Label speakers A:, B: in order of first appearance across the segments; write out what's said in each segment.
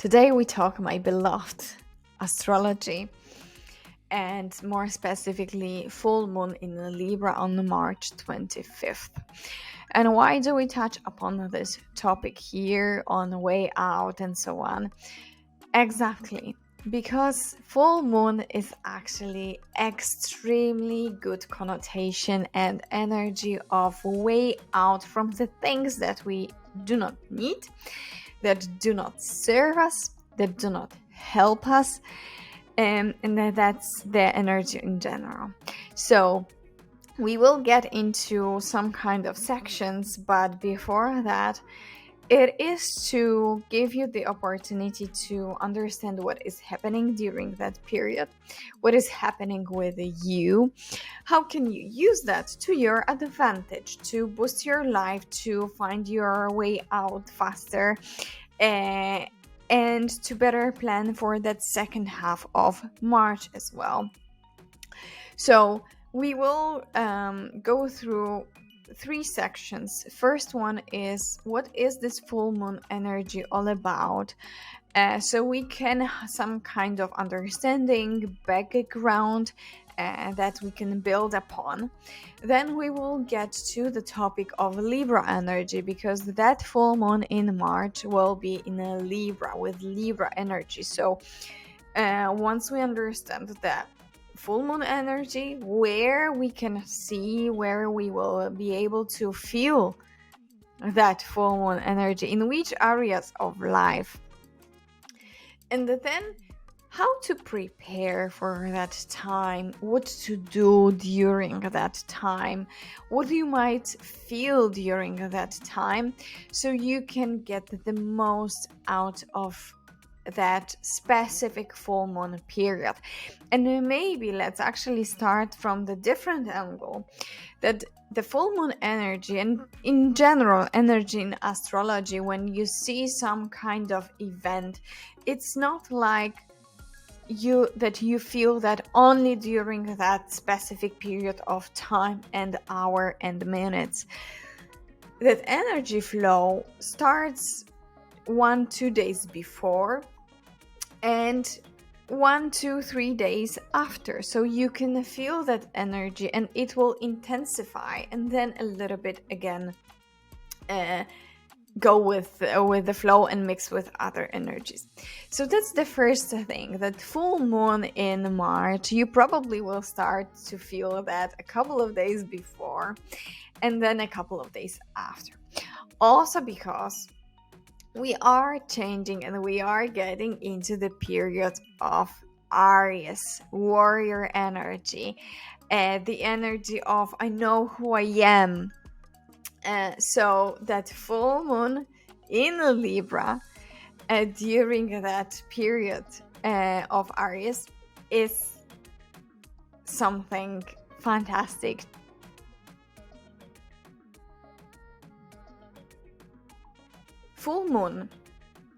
A: Today we talk, my beloved, astrology, and more specifically full moon in Libra on March 25th. And why do we touch upon this topic here on the way out and so on? Exactly, because full moon is actually extremely good connotation and energy of way out from the things that we do not need, that do not serve us, that do not help us, and that's the energy in general. So we will get into some kind of sections, but before that, it is to give you the opportunity to understand what is happening during that period, what is happening with you, how can you use that to your advantage, to boost your life, to find your way out faster, and to better plan for that second half of March as well. So we will go through three sections. First one is, what is this full moon energy all about? So we can have some kind of understanding, background that we can build upon. Then we will get to the topic of Libra energy, because that full moon in March will be in a Libra, with Libra energy. So once we understand that full moon energy, where we can see, where we will be able to feel that full moon energy, in which areas of life, and then how to prepare for that time, what to do during that time, what you might feel during that time, so you can get the most out of that specific full moon period. And maybe let's actually start from the different angle, that the full moon energy, and in general energy in astrology, when you see some kind of event, it's not like you feel that only during that specific period of time and hour and minutes. That energy flow starts 1-2 days before and 1-3 days after, so you can feel that energy and it will intensify, and then a little bit again go with the flow and mix with other energies. So that's the first thing, that full moon in March, you probably will start to feel that a couple of days before and then a couple of days after. Also because we are changing and we are getting into the period of Aries, warrior energy, the energy of I know who I am. So that full moon in Libra during that period of Aries is something fantastic. Full moon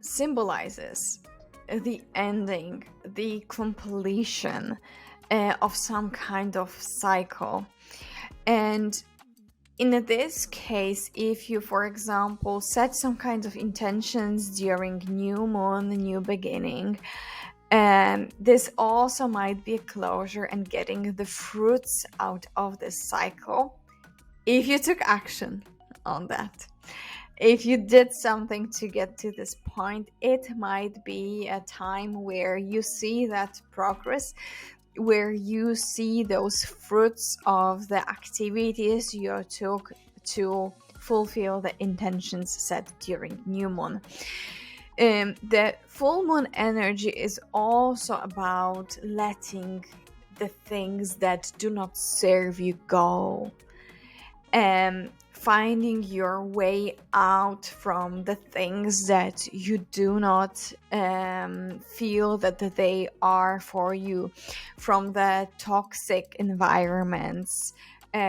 A: symbolizes the ending, the completion of some kind of cycle. And in this case, if you, for example, set some kind of intentions during new moon, new beginning, this also might be a closure and getting the fruits out of this cycle if you took action on that. If you did something to get to this point, it might be a time where you see that progress, where you see those fruits of the activities you took to fulfill the intentions set during new moon. The full moon energy is also about letting the things that do not serve you go, finding your way out from the things that you do not feel that they are for you, from the toxic environments,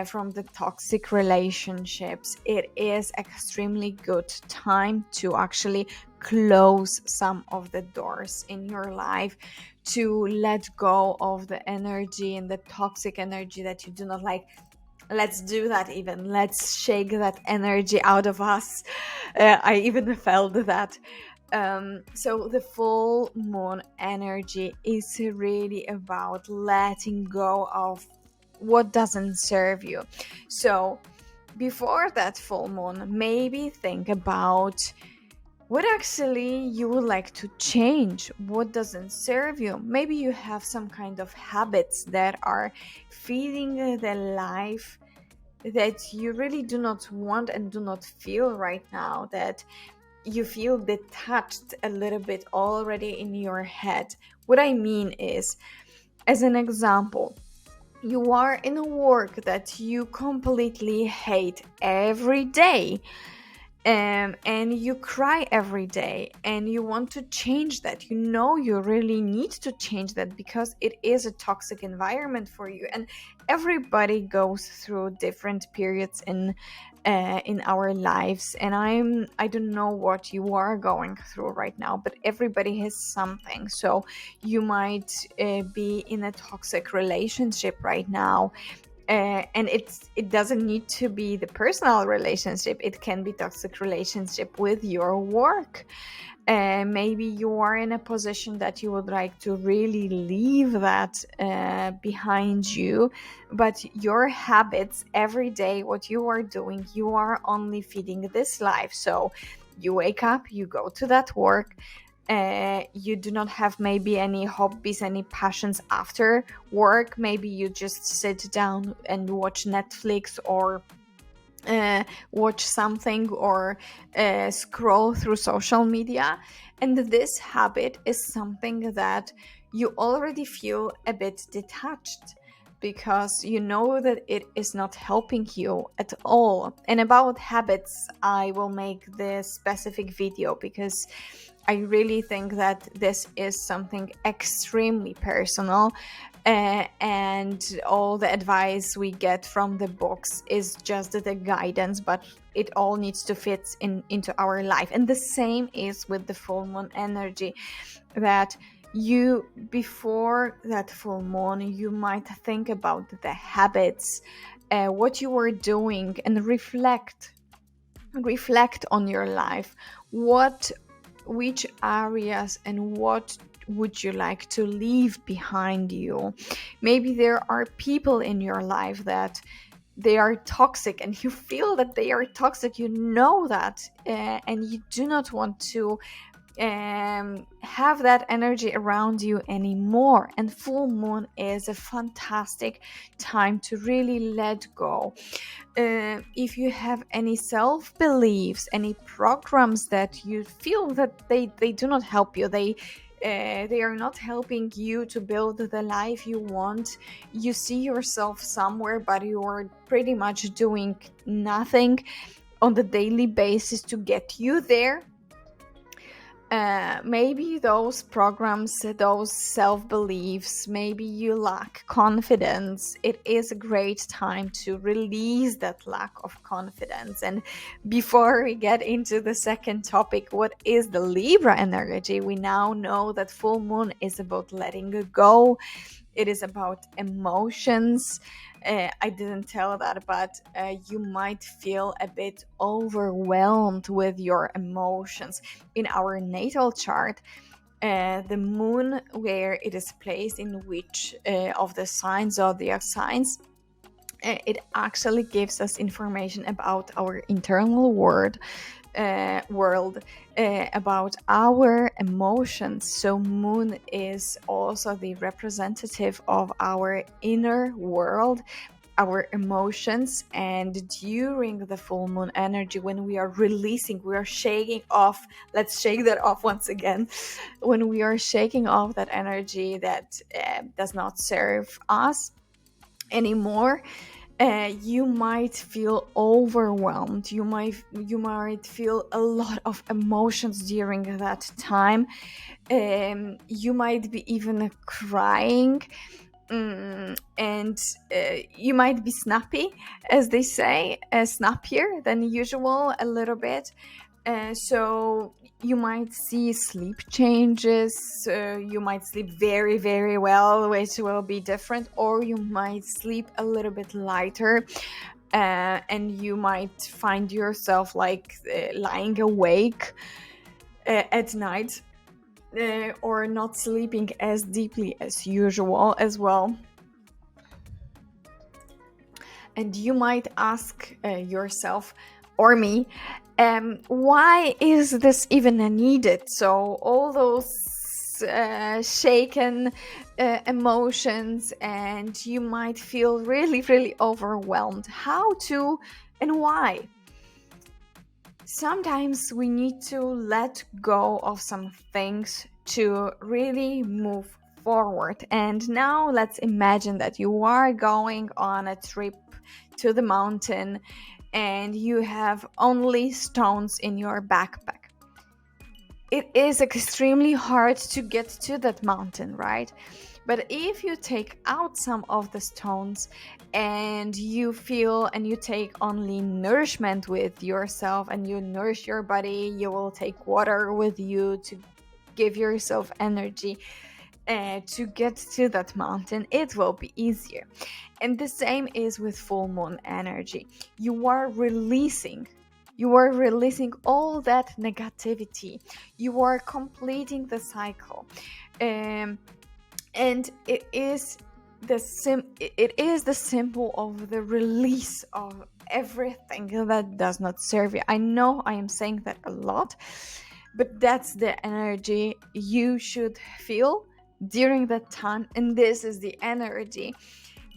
A: from the toxic relationships. It is extremely good time to actually close some of the doors in your life, to let go of the energy and the toxic energy that you do not like. Let's do that even. Let's shake that energy out of us. I even felt that. So the full moon energy is really about letting go of what doesn't serve you. So before that full moon, maybe think about what actually you would like to change, what doesn't serve you. Maybe you have some kind of habits that are feeding the life that you really do not want and do not feel right now, that you feel detached a little bit already in your head. What I mean is, as an example, you are in a work that you completely hate every day, and you cry every day, and you want to change that. You know you really need to change that because it is a toxic environment for you. And everybody goes through different periods in our lives, and I don't know what you are going through right now, but everybody has something. So you might be in a toxic relationship right now, and it doesn't need to be the personal relationship. It can be toxic relationship with your work. Maybe you are in a position that you would like to really leave that behind you, but your habits every day, what you are doing, you are only feeding this life. So you wake up, you go to that work, you do not have maybe any hobbies, any passions after work. Maybe you just sit down and watch Netflix, or watch something, or scroll through social media. And this habit is something that you already feel a bit detached, because you know that it is not helping you at all. And about habits, I will make this specific video, because I really think that this is something extremely personal, and all the advice we get from the books is just the guidance, but it all needs to fit into our life. And the same is with the full moon energy, that you, before that full moon, you might think about the habits, what you were doing, and reflect on your life. Which areas and what would you like to leave behind you? Maybe there are people in your life that they are toxic, and you feel that they are toxic, you know that, and you do not want to have that energy around you anymore. And full moon is a fantastic time to really let go. If you have any self beliefs, any programs that you feel that they do not help you, they are not helping you to build the life you want. You see yourself somewhere, but you are pretty much doing nothing on the daily basis to get you there. Maybe those programs, those self beliefs, maybe you lack confidence. It is a great time to release that lack of confidence. And before we get into the second topic, what is the Libra energy? We now know that full moon is about letting go, it is about emotions. I didn't tell that, but you might feel a bit overwhelmed with your emotions. In our natal chart, the moon, where it is placed in which of the signs, zodiac signs, it actually gives us information about our internal world, about our emotions. So moon is also the representative of our inner world, our emotions. And during the full moon energy, when we are releasing, we are shaking off, let's shake that off once again, when we are shaking off that energy that does not serve us anymore, you might feel overwhelmed. You might feel a lot of emotions during that time. You might be even crying. And you might be snappy, as they say, snappier than usual a little bit. So you might see sleep changes. You might sleep very, very well, which will be different, or you might sleep a little bit lighter. And you might find yourself like lying awake. at night, or not sleeping as deeply as usual as well. And you might ask yourself or me, why is this even needed? So all those shaken emotions, and you might feel really, really overwhelmed. How to and why? Sometimes we need to let go of some things to really move forward. And now let's imagine that you are going on a trip to the mountain and you have only stones in your backpack. It is extremely hard to get to that mountain, right? But if you take out some of the stones and you feel and you take only nourishment with yourself and you nourish your body, you will take water with you to give yourself energy to get to that mountain, it will be easier. And the same is with full moon energy. You are releasing all that negativity. You are completing the cycle. And it is the symbol of the release of everything that does not serve you. I know I am saying that a lot, but that's the energy you should feel during that time. And this is the energy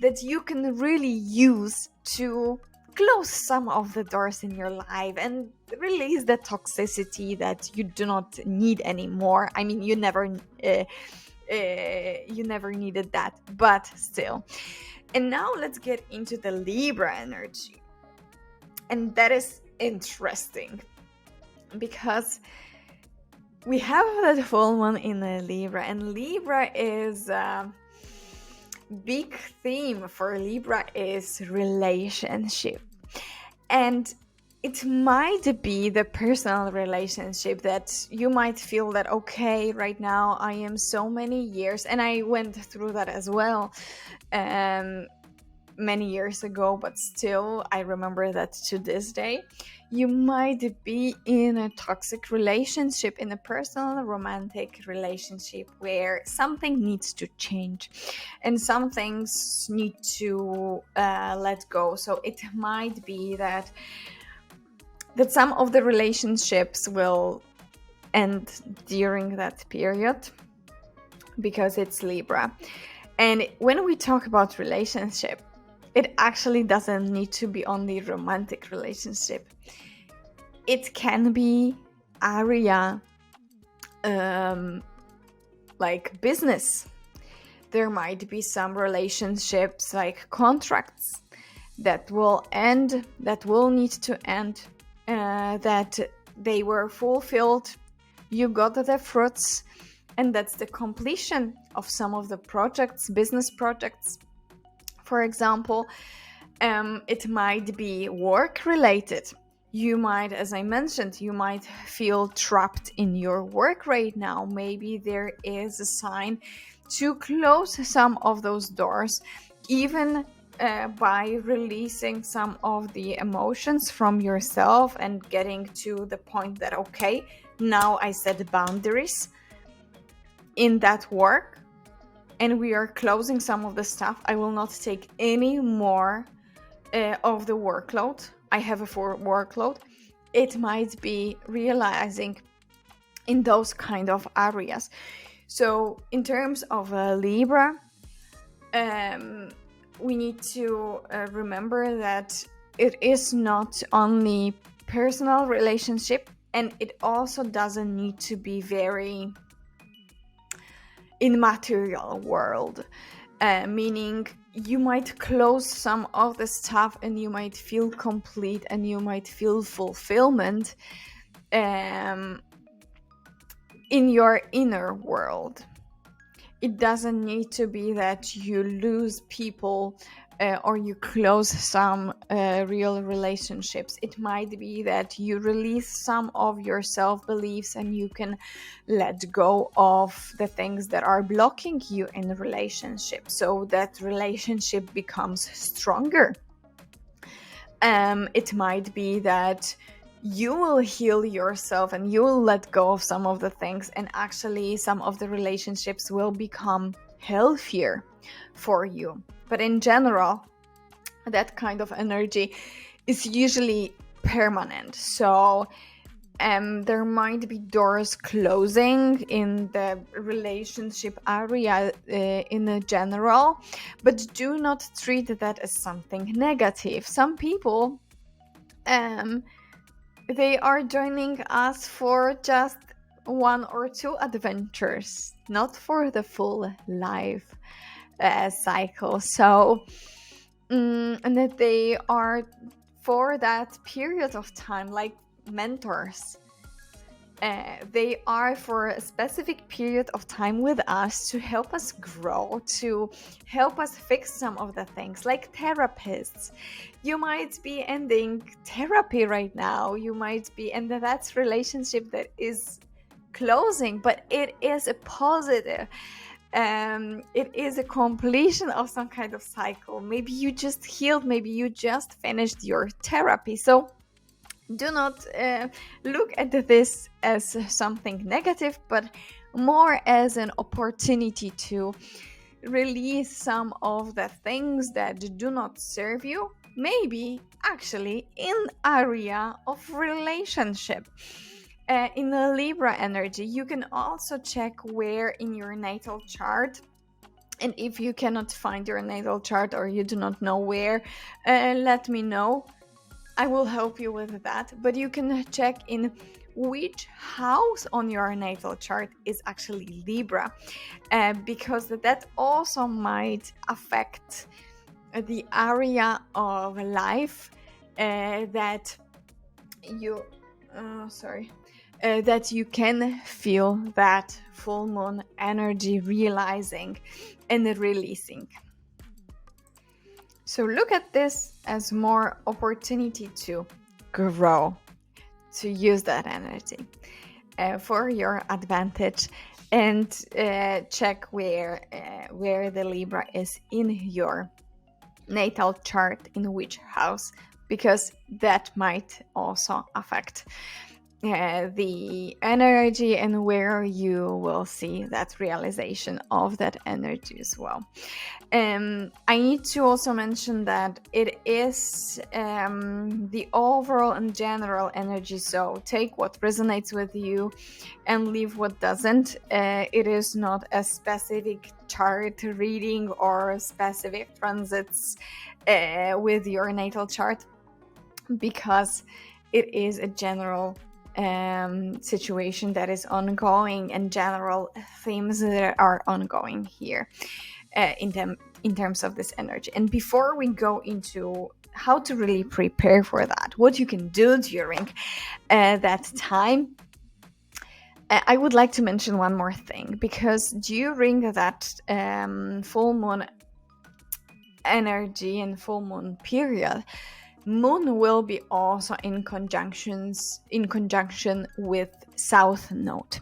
A: that you can really use to close some of the doors in your life and release the toxicity that you do not need anymore. I mean, you never needed that, but still. And now let's get into the Libra energy. And that is interesting because we have that full moon in the Libra, and Libra is big theme for Libra is relationship. And it might be the personal relationship that you might feel that, okay, right now I am so many years, and I went through that as well many years ago, but still I remember that to this day. You might be in a toxic relationship, in a personal romantic relationship where something needs to change and some things need to let go. So it might be that some of the relationships will end during that period because it's Libra. And when we talk about relationship, it actually doesn't need to be only romantic relationship. It can be area like business. There might be some relationships like contracts that will end, that will need to end, that they were fulfilled, you got the fruits, and that's the completion of some of the projects, business projects. For example, it might be work related. You might, as I mentioned, you might feel trapped in your work right now. Maybe there is a sign to close some of those doors, even by releasing some of the emotions from yourself and getting to the point that, okay, now I set boundaries in that work and we are closing some of the stuff. I will not take any more of the workload. I have a full workload. It might be realizing in those kind of areas. So in terms of Libra, we need to remember that it is not only personal relationship, and it also doesn't need to be very in material world, meaning you might close some of the stuff and you might feel complete and you might feel fulfillment in your inner world. It doesn't need to be that you lose people or you close some real relationships. It might be that you release some of your self-beliefs and you can let go of the things that are blocking you in a relationship, so that relationship becomes stronger. It might be that you will heal yourself and you will let go of some of the things, and actually some of the relationships will become healthier for you. But in general, that kind of energy is usually permanent. So there might be doors closing in the relationship area in a general, but do not treat that as something negative. Some people, they are joining us for just one or two adventures, not for the full life cycle. So, and that they are for that period of time, like mentors. They are for a specific period of time with us to help us grow, to help us fix some of the things, like therapists. You might be ending therapy right now, you might be, and that's relationship that is closing, but it is a positive. It is a completion of some kind of cycle. Maybe you just healed, maybe you just finished your therapy. So do not look at this as something negative, but more as an opportunity to release some of the things that do not serve you, maybe actually in area of relationship. In the Libra energy, you can also check where in your natal chart, and if you cannot find your natal chart or you do not know where, let me know. I will help you with that. But you can check in which house on your natal chart is actually Libra, because that also might affect the area of life that you that you can feel that full moon energy realizing and releasing. So look at this as more opportunity to grow, to use that energy for your advantage, and check where the Libra is in your natal chart, in which house, because that might also affect the energy and where you will see that realization of that energy as well. I need to also mention that it is the overall and general energy, so take what resonates with you and leave what doesn't. It is not a specific chart reading or specific transits with your natal chart, because it is a general situation that is ongoing and general themes that are ongoing here in terms of this energy. And before we go into how to really prepare for that, what you can do during that time, I would like to mention one more thing, because during that full moon energy and full moon period, Moon will be also in conjunction with South Node.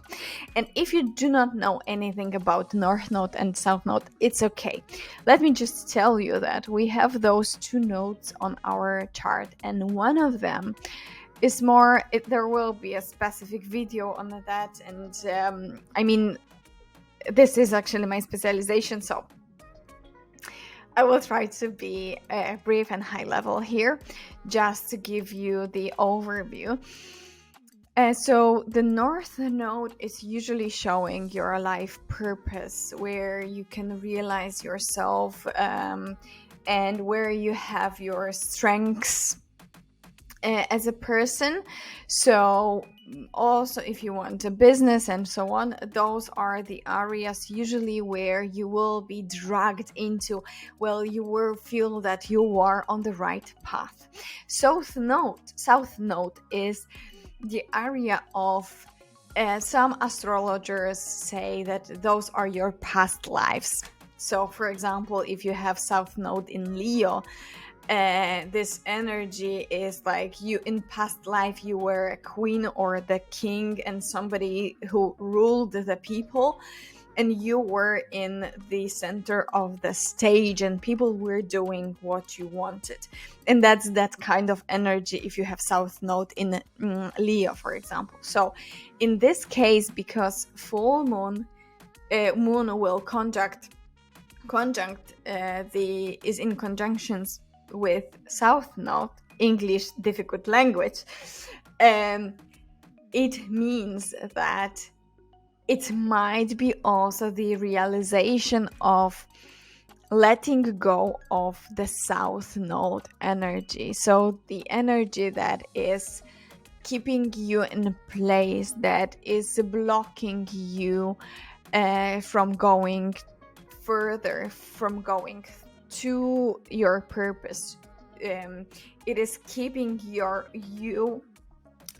A: And if you do not know anything about North Node and South Node, it's okay. Let me just tell you that we have those two nodes on our chart, and one of them is more, there will be a specific video on that, and I mean, this is actually my specialization, so I will try to be brief and high level here, just to give you the overview. So the North Node is usually showing your life purpose, where you can realize yourself and where you have your strengths as a person. So also if you want a business and so on, those are the areas usually where you will be dragged into, well, you will feel that you are on the right path. South Node is the area of some astrologers say that those are your past lives. So for example, if you have South Node in Leo, this energy is like you in past life you were a queen or the king and somebody who ruled the people, and you were in the center of the stage and people were doing what you wanted. And that's that kind of energy if you have South Node in Leo, for example. So in this case, because full moon will conjunct is in conjunctions with South Node, English difficult language, it means that it might be also the realization of letting go of the South Node energy. So the energy that is keeping you in a place, that is blocking you from going further, from going to your purpose. It is keeping you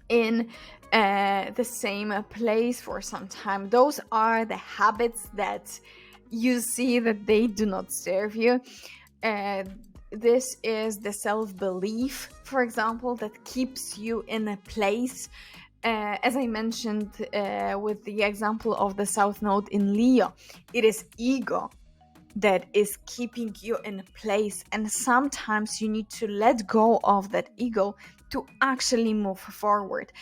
A: in the same place for some time. Those are the habits that you see that they do not serve you. This is the self-belief, for example, that keeps you in a place. As I mentioned with the example of the South Node in Leo, it is ego that is keeping you in place, and sometimes you need to let go of that ego to actually move forward.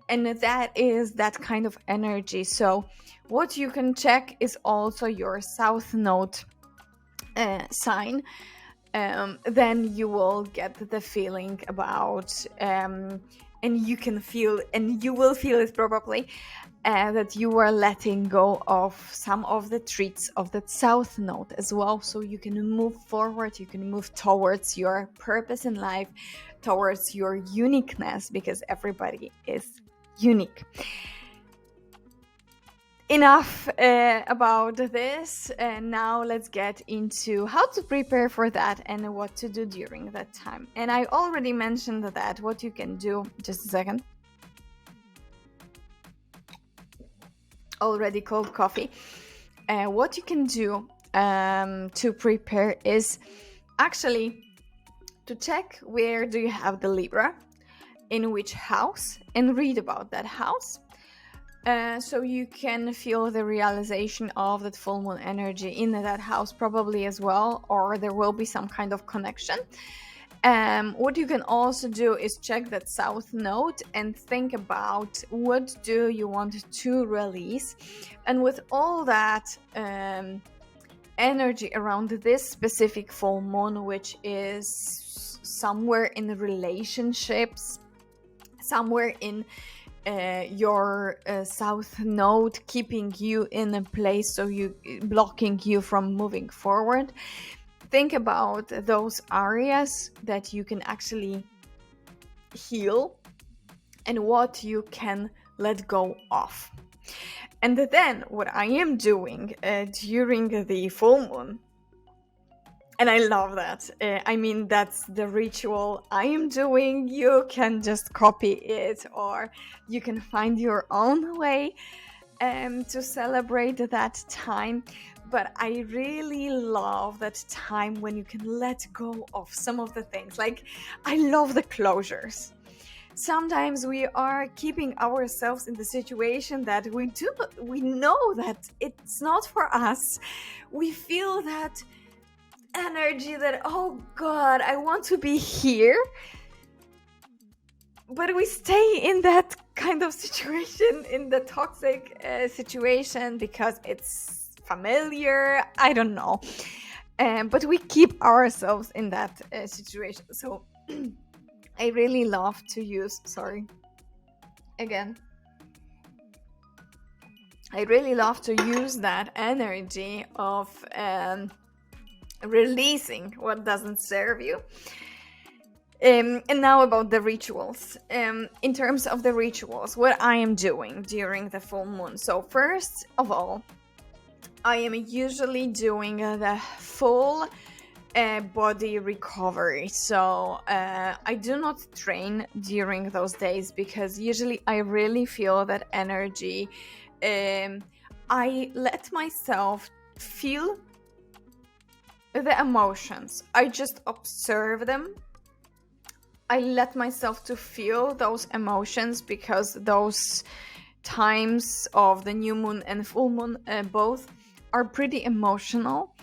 A: And that is that kind of energy. So what you can check is also your South Node sign. Then you will get the feeling about and you will feel it probably, that you are letting go of some of the traits of that South Node as well, so you can move forward, you can move towards your purpose in life, towards your uniqueness, because everybody is unique. Enough about this. Now let's get into how to prepare for that and what to do during that time. And I already mentioned that what you can do, just a second, already cold coffee. What you can do to prepare is actually to check where do you have the Libra, in which house, and read about that house. So you can feel the realization of that full moon energy in that house probably as well, or there will be some kind of connection. What you can also do is check that South Node and think about what do you want to release. And with all that energy around this specific full moon, which is somewhere in the relationships, somewhere in your South Node keeping you in a place, so you blocking you from moving forward, think about those areas that you can actually heal and what you can let go of. And then what I am doing during the full moon, and I love that. I mean, that's the ritual I am doing. You can just copy it, or you can find your own way to celebrate that time. But I really love that time when you can let go of some of the things. Like, I love the closures. Sometimes we are keeping ourselves in the situation that we know that it's not for us. We feel that energy that, oh God, I want to be here, but we stay in that kind of situation, in the toxic situation, because it's familiar. I don't know, but we keep ourselves in that situation. So I really love to use I really love to use that energy of releasing what doesn't serve you. And now about the rituals. In terms of the rituals, what I am doing during the full moon. So first of all, I am usually doing the full body recovery. So I do not train during those days, because usually I really feel that energy. I let myself feel the emotions. I just observe them. I let myself to feel those emotions, because those times of the new moon and full moon both are pretty emotional.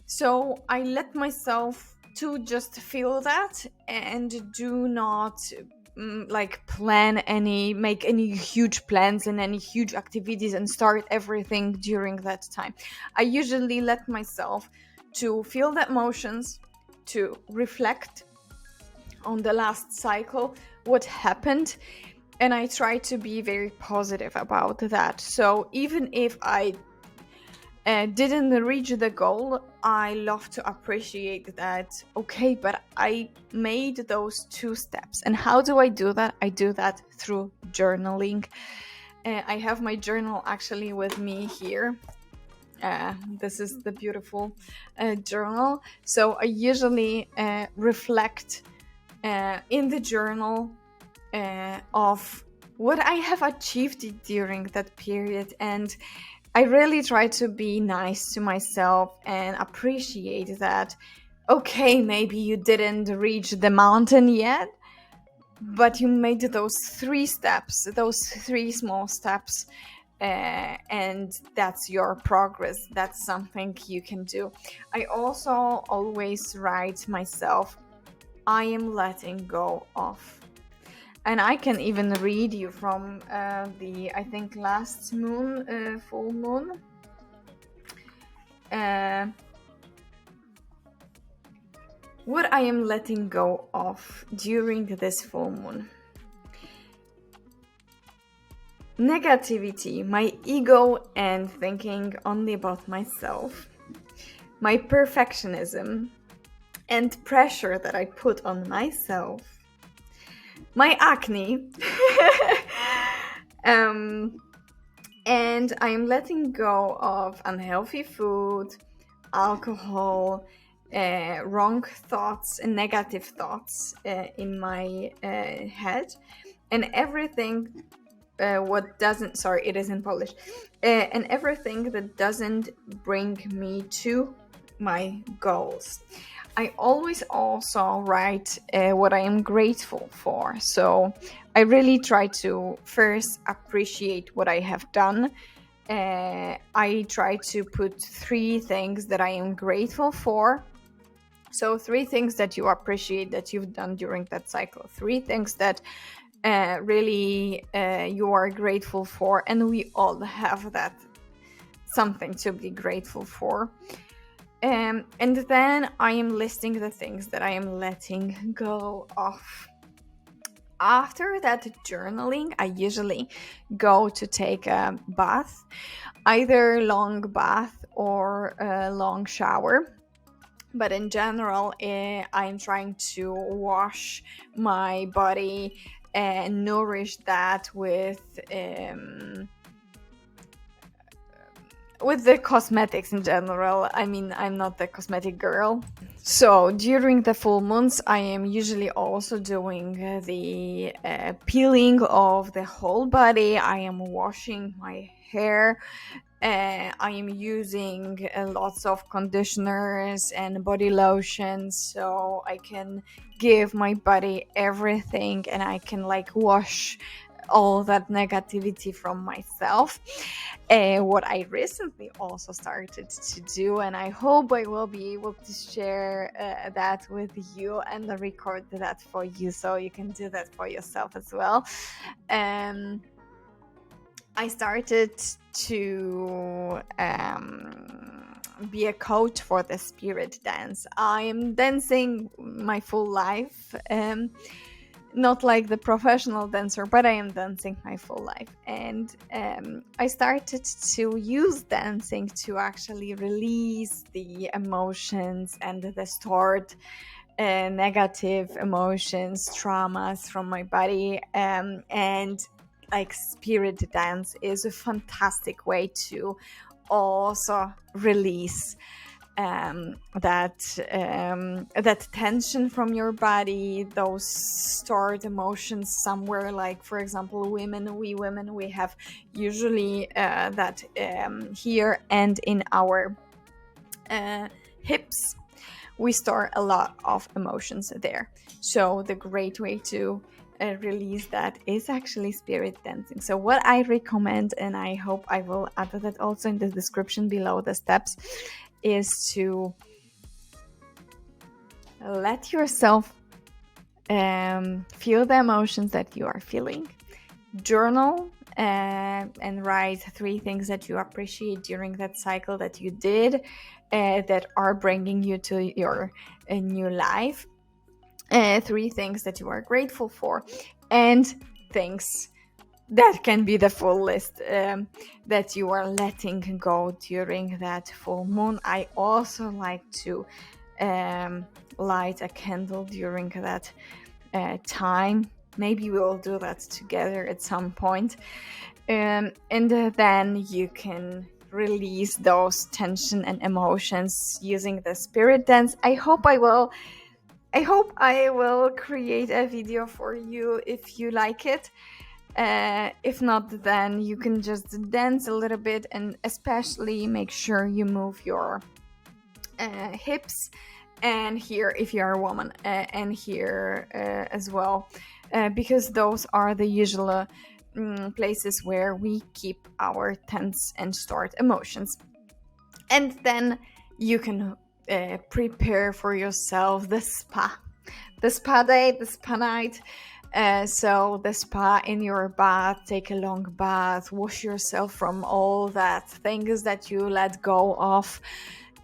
A: So I let myself to just feel that and do not make any huge plans and any huge activities and start everything during that time. I usually let myself to feel the emotions, to reflect on the last cycle, what happened, and I try to be very positive about that. So even if I didn't reach the goal, I love to appreciate that. Okay, but I made those 2 steps. And how do I do that? I do that through journaling. I have my journal actually with me here. This is the beautiful journal. So I usually reflect in the journal of what I have achieved during that period, and I really try to be nice to myself and appreciate that. Okay, maybe you didn't reach the mountain yet, but you made those 3 steps, those 3 small steps, and that's your progress. That's something you can do. I also always write myself, I am letting go of. And I can even read you from I think, last moon, full moon. What I am letting go of during this full moon. Negativity, my ego and thinking only about myself. My perfectionism and pressure that I put on myself. My acne. And I'm letting go of unhealthy food, alcohol, wrong thoughts and negative thoughts in my head, and everything it is in Polish, and everything that doesn't bring me to my goals. I always also write what I am grateful for. So I really try to first appreciate what I have done. I try to put 3 things that I am grateful for. So 3 things that you appreciate that you've done during that cycle. 3 things that really you are grateful for. And we all have that, something to be grateful for. And then I am listing the things that I am letting go of. After that journaling, I usually go to take a bath, either long bath or a long shower. But in general, I'm trying to wash my body and nourish that with the cosmetics in general. I mean, I'm not the cosmetic girl. So during the full moons, I am usually also doing the peeling of the whole body. I am washing my hair. I am using lots of conditioners and body lotions, so I can give my body everything and I can wash all that negativity from myself. What I recently also started to do, and I hope I will be able to share that with you and record that for you so you can do that for yourself as well. I started to be a coach for the spirit dance. I am dancing my full life. Not like the professional dancer, but I am dancing my full life. And I started to use dancing to actually release the emotions and the stored negative emotions, traumas from my body. And spirit dance is a fantastic way to also release that tension from your body, those stored emotions somewhere. Like, for example, we women, we have usually that here and in our hips, we store a lot of emotions there. So the great way to release that is actually spirit dancing. So what I recommend, and I hope I will add that also in the description below, the steps, is to let yourself feel the emotions that you are feeling. Journal and write 3 things that you appreciate during that cycle that you did, that are bringing you to your new life. 3 things that you are grateful for, and things that can be the full list that you are letting go during that full moon. I also like to light a candle during that time. Maybe we'll do that together at some point. And then you can release those tension and emotions using the spirit dance. I hope I will create a video for you if you like it. If not, then you can just dance a little bit, and especially make sure you move your hips, and here if you are a woman, and here as well, because those are the usual places where we keep our tense and stored emotions. And then you can prepare for yourself the spa day, the spa night. So the spa in your bath, take a long bath, wash yourself from all that things that you let go of,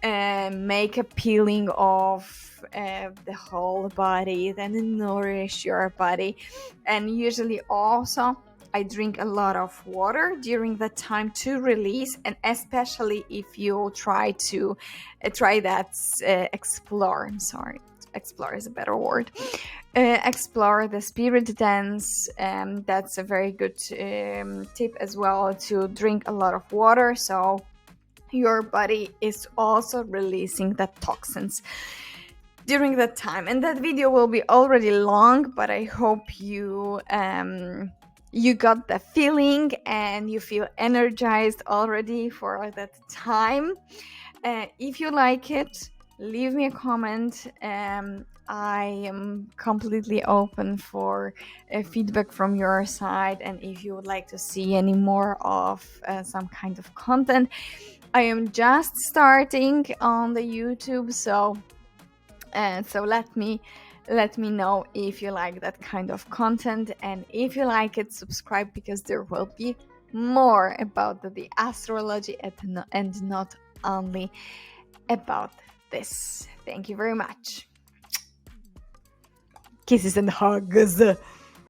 A: make a peeling of the whole body, then nourish your body. And usually also I drink a lot of water during that time to release, and especially if you try that explore. I'm sorry, explore is a better word. Explore the spirit dance. That's a very good tip as well, to drink a lot of water, so your body is also releasing the toxins during that time. And that video will be already long, but I hope you got the feeling and you feel energized already for that time. If you like it, leave me a comment. I am completely open for feedback from your side, and if you would like to see any more of some kind of content. I am just starting on the YouTube, so let me know if you like that kind of content, and if you like it, subscribe, because there will be more about the astrology and not only about this. Thank you very much. Kisses and hugs.